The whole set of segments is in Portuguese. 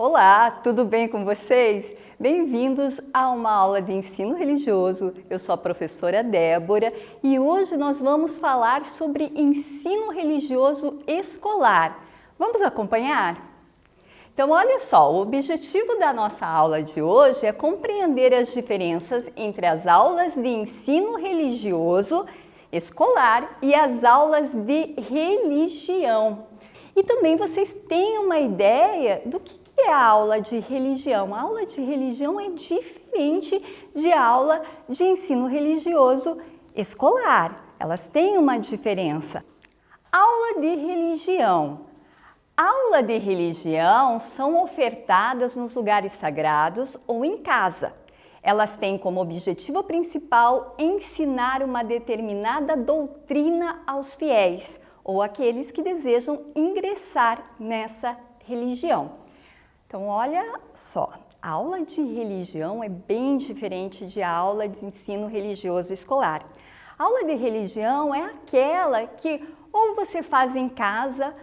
Olá, tudo bem com vocês? Bem-vindos a uma aula de ensino religioso. Eu sou a professora Débora e hoje nós vamos falar sobre ensino religioso escolar. Vamos acompanhar? Então, olha só, o objetivo da nossa aula de hoje é compreender as diferenças entre as aulas de ensino religioso escolar e as aulas de religião. E também vocês têm uma ideia do que é a aula de religião. A aula de religião é diferente de aula de ensino religioso escolar. Elas têm uma diferença. Aula de religião. Aula de religião são ofertadas nos lugares sagrados ou em casa. Elas têm como objetivo principal ensinar uma determinada doutrina aos fiéis ou àqueles que desejam ingressar nessa religião. Então, olha só, a aula de religião é bem diferente de aula de ensino religioso escolar. A aula de religião é aquela que ou você faz em casa,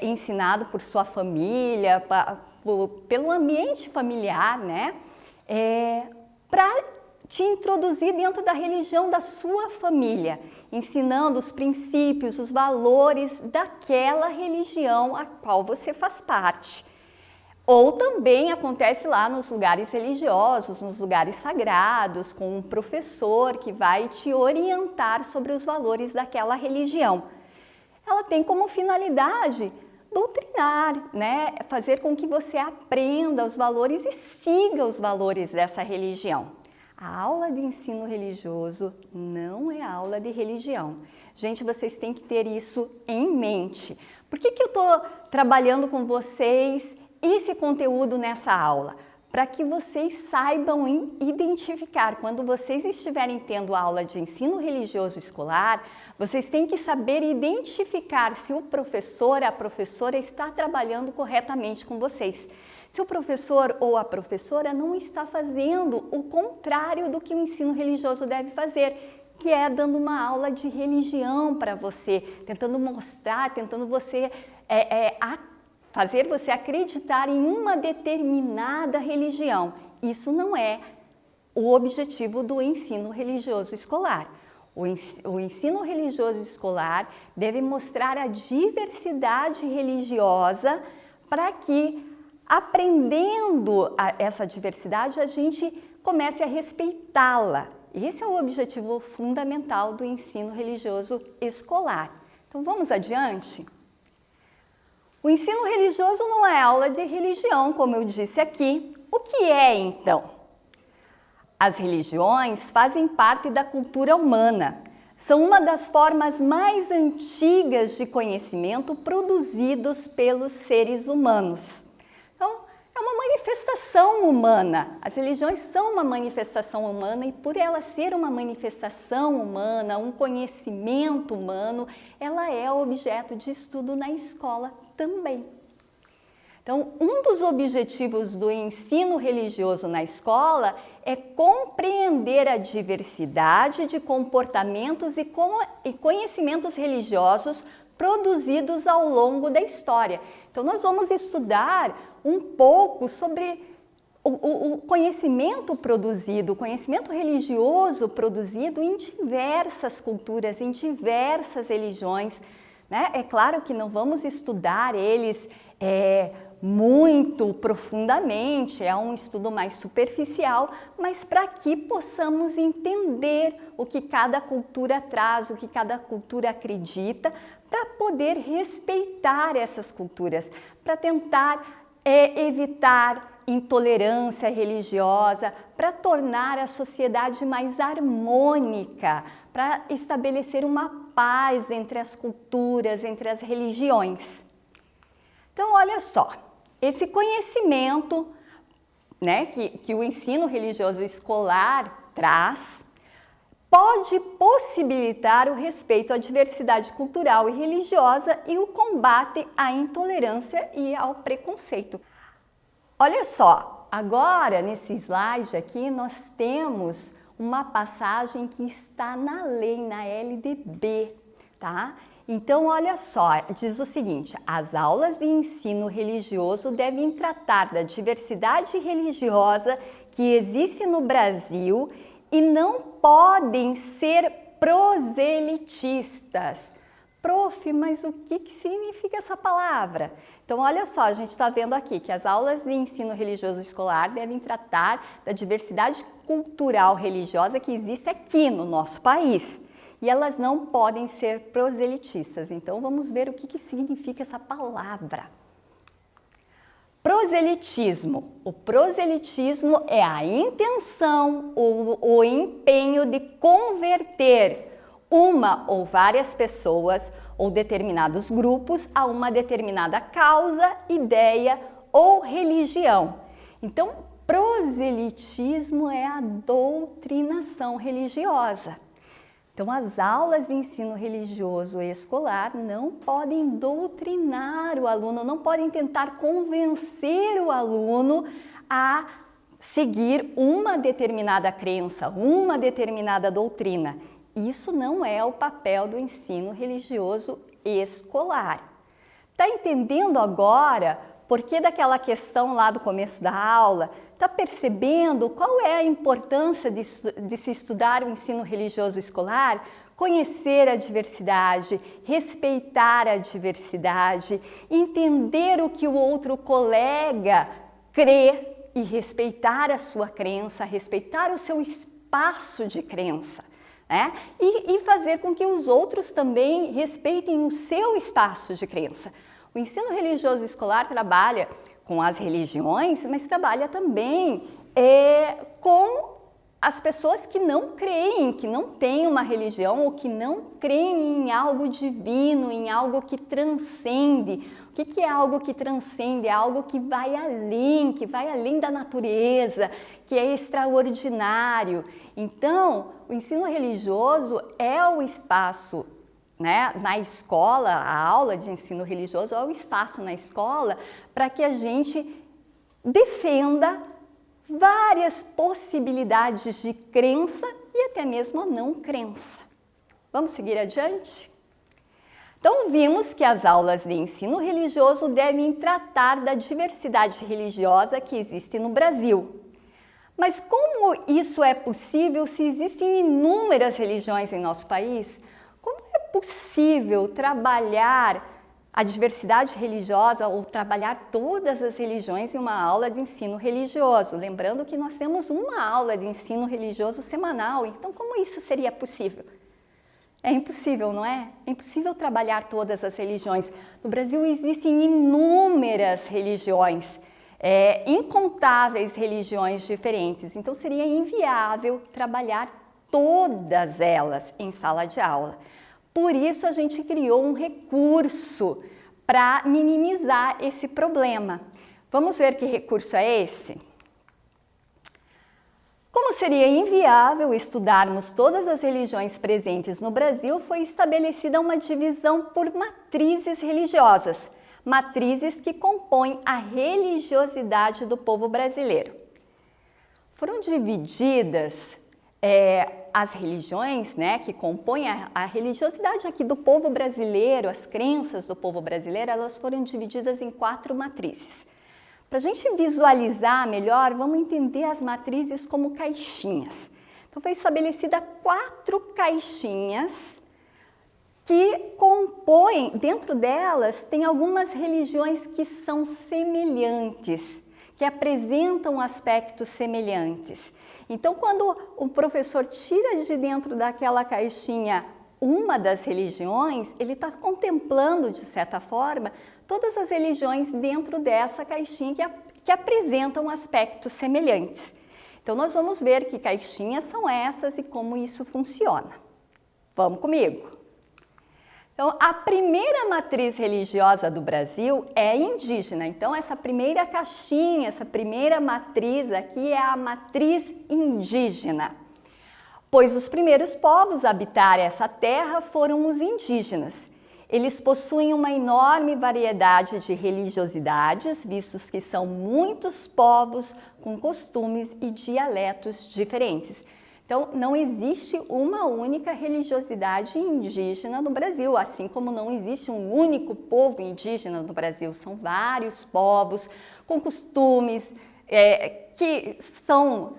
ensinado por sua família, pelo ambiente familiar, né? Para te introduzir dentro da religião da sua família, ensinando os princípios, os valores daquela religião a qual você faz parte. Ou também acontece lá nos lugares religiosos, nos lugares sagrados, com um professor que vai te orientar sobre os valores daquela religião. Ela tem como finalidade doutrinar, né? Fazer com que você aprenda os valores e siga os valores dessa religião. A aula de ensino religioso não é aula de religião. Gente, vocês têm que ter isso em mente. Por que eu estou trabalhando com vocês esse conteúdo nessa aula? Para que vocês saibam identificar, quando vocês estiverem tendo aula de ensino religioso escolar, vocês têm que saber identificar se o professor, a professora está trabalhando corretamente com vocês. Se o professor ou a professora não está fazendo o contrário do que o ensino religioso deve fazer, que é dando uma aula de religião para você, tentando mostrar, tentando fazer você acreditar em uma determinada religião. Isso não é o objetivo do ensino religioso escolar. O ensino religioso escolar deve mostrar a diversidade religiosa para que, aprendendo essa diversidade, a gente comece a respeitá-la. Esse é o objetivo fundamental do ensino religioso escolar. Então, vamos adiante? O ensino religioso não é aula de religião, como eu disse aqui. O que é, então? As religiões fazem parte da cultura humana. São uma das formas mais antigas de conhecimento produzidos pelos seres humanos. Então, é uma manifestação humana. As religiões são uma manifestação humana e por ela ser uma manifestação humana, um conhecimento humano, ela é objeto de estudo na escola também. Então, um dos objetivos do ensino religioso na escola é compreender a diversidade de comportamentos e conhecimentos religiosos produzidos ao longo da história. Então, nós vamos estudar um pouco sobre o conhecimento produzido, o conhecimento religioso produzido em diversas culturas, em diversas religiões, né? É claro que não vamos estudar eles muito profundamente, é um estudo mais superficial, mas para que possamos entender o que cada cultura traz, o que cada cultura acredita, para poder respeitar essas culturas, para tentar evitar intolerância religiosa, para tornar a sociedade mais harmônica, para estabelecer uma paz entre as culturas, entre as religiões. Então, olha só, esse conhecimento, né, que o ensino religioso escolar traz, pode possibilitar o respeito à diversidade cultural e religiosa e o combate à intolerância e ao preconceito. Olha só, agora nesse slide aqui nós temos uma passagem que está na lei, na LDB, tá? Então, olha só, diz o seguinte: as aulas de ensino religioso devem tratar da diversidade religiosa que existe no Brasil e não podem ser proselitistas. Prof, mas o que significa essa palavra? Então, olha só, a gente está vendo aqui que as aulas de ensino religioso escolar devem tratar da diversidade cultural religiosa que existe aqui no nosso país. E elas não podem ser proselitistas. Então, vamos ver o que significa essa palavra. Proselitismo. O proselitismo é a intenção ou o empenho de converter uma ou várias pessoas ou determinados grupos a uma determinada causa, ideia ou religião. Então, proselitismo é a doutrinação religiosa. Então, as aulas de ensino religioso escolar não podem doutrinar o aluno, não podem tentar convencer o aluno a seguir uma determinada crença, uma determinada doutrina. Isso não é o papel do ensino religioso escolar. Está entendendo agora por que daquela questão lá do começo da aula? Está percebendo qual é a importância de se estudar o ensino religioso escolar? Conhecer a diversidade, respeitar a diversidade, entender o que o outro colega crê e respeitar a sua crença, respeitar o seu espaço de crença. E fazer com que os outros também respeitem o seu espaço de crença. O ensino religioso escolar trabalha com as religiões, mas trabalha também com as pessoas que não creem, que não têm uma religião ou que não creem em algo divino, em algo que transcende. O que é algo que transcende? É algo que vai além da natureza, que é extraordinário. Então, o ensino religioso é o espaço, na escola, a aula de ensino religioso é o espaço na escola para que a gente defenda várias possibilidades de crença e até mesmo a não crença. Vamos seguir adiante? Então, vimos que as aulas de ensino religioso devem tratar da diversidade religiosa que existe no Brasil. Mas como isso é possível se existem inúmeras religiões em nosso país? Como é possível trabalhar a diversidade religiosa ou trabalhar todas as religiões em uma aula de ensino religioso? Lembrando que nós temos uma aula de ensino religioso semanal, então como isso seria possível? É impossível, não é? É impossível trabalhar todas as religiões. No Brasil existem inúmeras religiões, incontáveis religiões diferentes, então seria inviável trabalhar todas elas em sala de aula. Por isso a gente criou um recurso para minimizar esse problema. Vamos ver que recurso é esse? Como seria inviável estudarmos todas as religiões presentes no Brasil, foi estabelecida uma divisão por matrizes religiosas, matrizes que compõem a religiosidade do povo brasileiro. Foram divididas as religiões, que compõem a religiosidade aqui do povo brasileiro, as crenças do povo brasileiro, elas foram divididas em 4 matrizes. Para a gente visualizar melhor, vamos entender as matrizes como caixinhas. Então, foi estabelecida 4 caixinhas que compõem, dentro delas, tem algumas religiões que são semelhantes, que apresentam aspectos semelhantes. Então, quando o professor tira de dentro daquela caixinha uma das religiões, ele está contemplando, de certa forma, todas as religiões dentro dessa caixinha que apresentam aspectos semelhantes. Então, nós vamos ver que caixinhas são essas e como isso funciona. Vamos comigo? Então, a primeira matriz religiosa do Brasil é indígena. Então, essa primeira caixinha, essa primeira matriz aqui é a matriz indígena. Pois os primeiros povos a habitar essa terra foram os indígenas. Eles possuem uma enorme variedade de religiosidades, vistos que são muitos povos com costumes e dialetos diferentes. Então, não existe uma única religiosidade indígena no Brasil, assim como não existe um único povo indígena no Brasil. São vários povos com costumes que são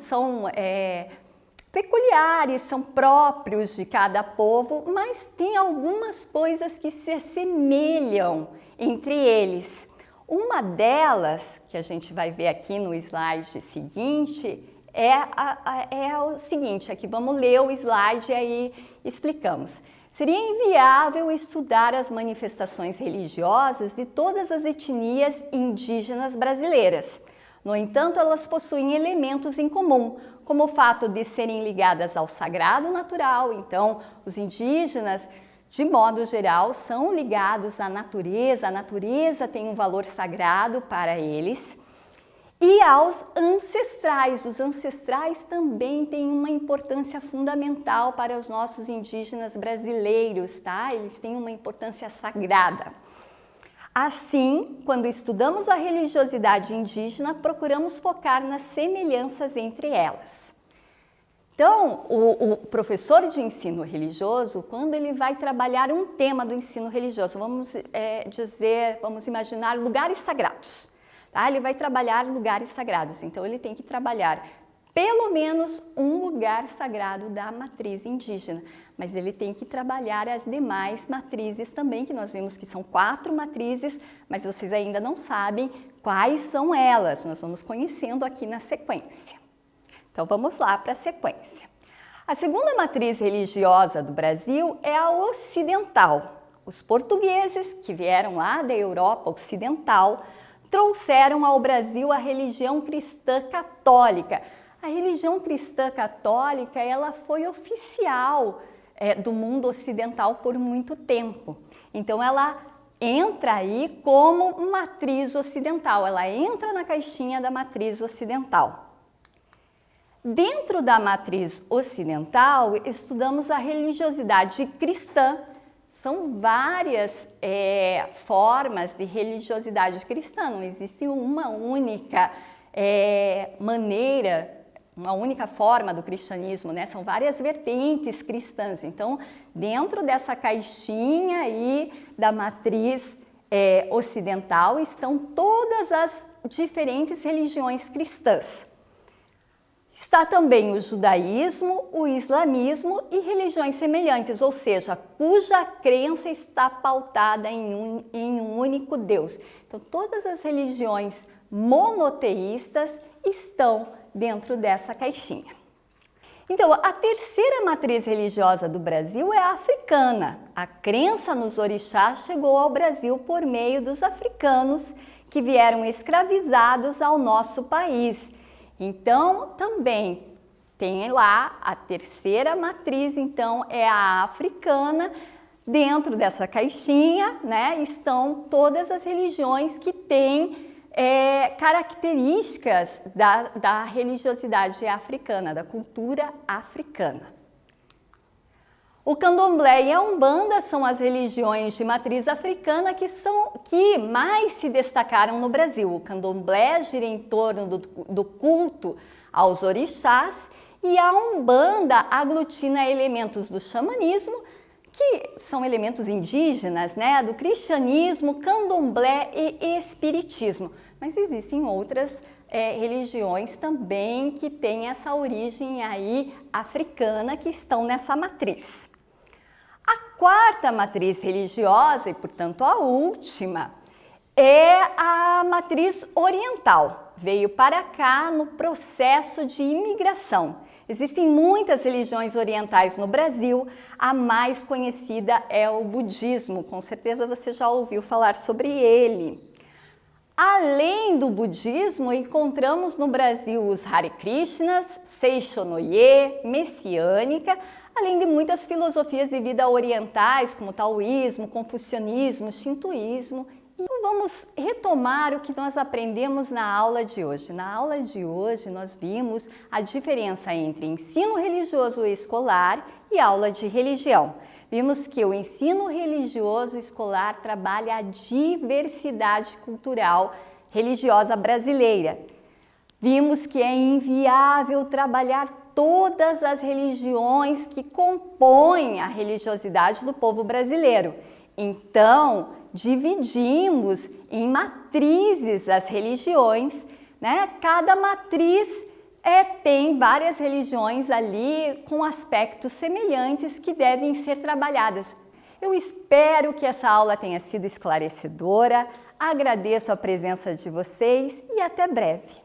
peculiares, são próprios de cada povo, mas tem algumas coisas que se assemelham entre eles. Uma delas, que a gente vai ver aqui no slide seguinte, é o seguinte, aqui vamos ler o slide e aí explicamos. Seria inviável estudar as manifestações religiosas de todas as etnias indígenas brasileiras. No entanto, elas possuem elementos em comum, como o fato de serem ligadas ao sagrado natural. Então, os indígenas, de modo geral, são ligados à natureza. A natureza tem um valor sagrado para eles. E aos ancestrais. Os ancestrais também têm uma importância fundamental para os nossos indígenas brasileiros, tá? Eles têm uma importância sagrada. Assim, quando estudamos a religiosidade indígena, procuramos focar nas semelhanças entre elas. Então, o professor de ensino religioso, quando ele vai trabalhar um tema do ensino religioso, vamos imaginar lugares sagrados. Tá? Ele vai trabalhar lugares sagrados, então ele tem que trabalhar pelo menos um lugar sagrado da matriz indígena, mas ele tem que trabalhar as demais matrizes também, que nós vimos que são 4 matrizes, mas vocês ainda não sabem quais são elas, nós vamos conhecendo aqui na sequência. Então vamos lá para a sequência. A segunda matriz religiosa do Brasil é a ocidental. Os portugueses, que vieram lá da Europa Ocidental, trouxeram ao Brasil a religião cristã católica. A religião cristã católica, ela foi oficial do mundo ocidental por muito tempo. Então, ela entra aí como matriz ocidental, ela entra na caixinha da matriz ocidental. Dentro da matriz ocidental, estudamos a religiosidade cristã. São várias formas de religiosidade cristã, não existe uma única maneira, uma única forma do cristianismo, né? São várias vertentes cristãs. Então, dentro dessa caixinha aí da matriz ocidental estão todas as diferentes religiões cristãs. Está também o judaísmo, o islamismo e religiões semelhantes, ou seja, cuja crença está pautada em um único Deus. Então, todas as religiões monoteístas estão dentro dessa caixinha. Então, a terceira matriz religiosa do Brasil é a africana. A crença nos orixás chegou ao Brasil por meio dos africanos que vieram escravizados ao nosso país. Então, também tem lá a terceira matriz, então é a africana. Dentro dessa caixinha, né, estão todas as religiões que têm características da religiosidade africana, da cultura africana. O candomblé e a umbanda são as religiões de matriz africana que mais se destacaram no Brasil. O candomblé gira em torno do culto aos orixás e a umbanda aglutina elementos do xamanismo, que são elementos indígenas, né, do cristianismo, candomblé e espiritismo. Mas existem outras religiões também que têm essa origem aí africana que estão nessa matriz. A quarta matriz religiosa, e portanto a última, é a matriz oriental. Veio para cá no processo de imigração. Existem muitas religiões orientais no Brasil, a mais conhecida é o budismo, com certeza você já ouviu falar sobre ele. Além do budismo, encontramos no Brasil os Hare Krishnas, Seishonoye, messiânica, além de muitas filosofias de vida orientais, como taoísmo, confucionismo, shintoísmo. Então vamos retomar o que nós aprendemos na aula de hoje. Na aula de hoje nós vimos a diferença entre ensino religioso escolar e aula de religião. Vimos que o ensino religioso escolar trabalha a diversidade cultural religiosa brasileira. Vimos que é inviável trabalhar todas as religiões que compõem a religiosidade do povo brasileiro. Então, dividimos em matrizes as religiões, né? Cada matriz tem várias religiões ali com aspectos semelhantes que devem ser trabalhadas. Eu espero que essa aula tenha sido esclarecedora, agradeço a presença de vocês e até breve.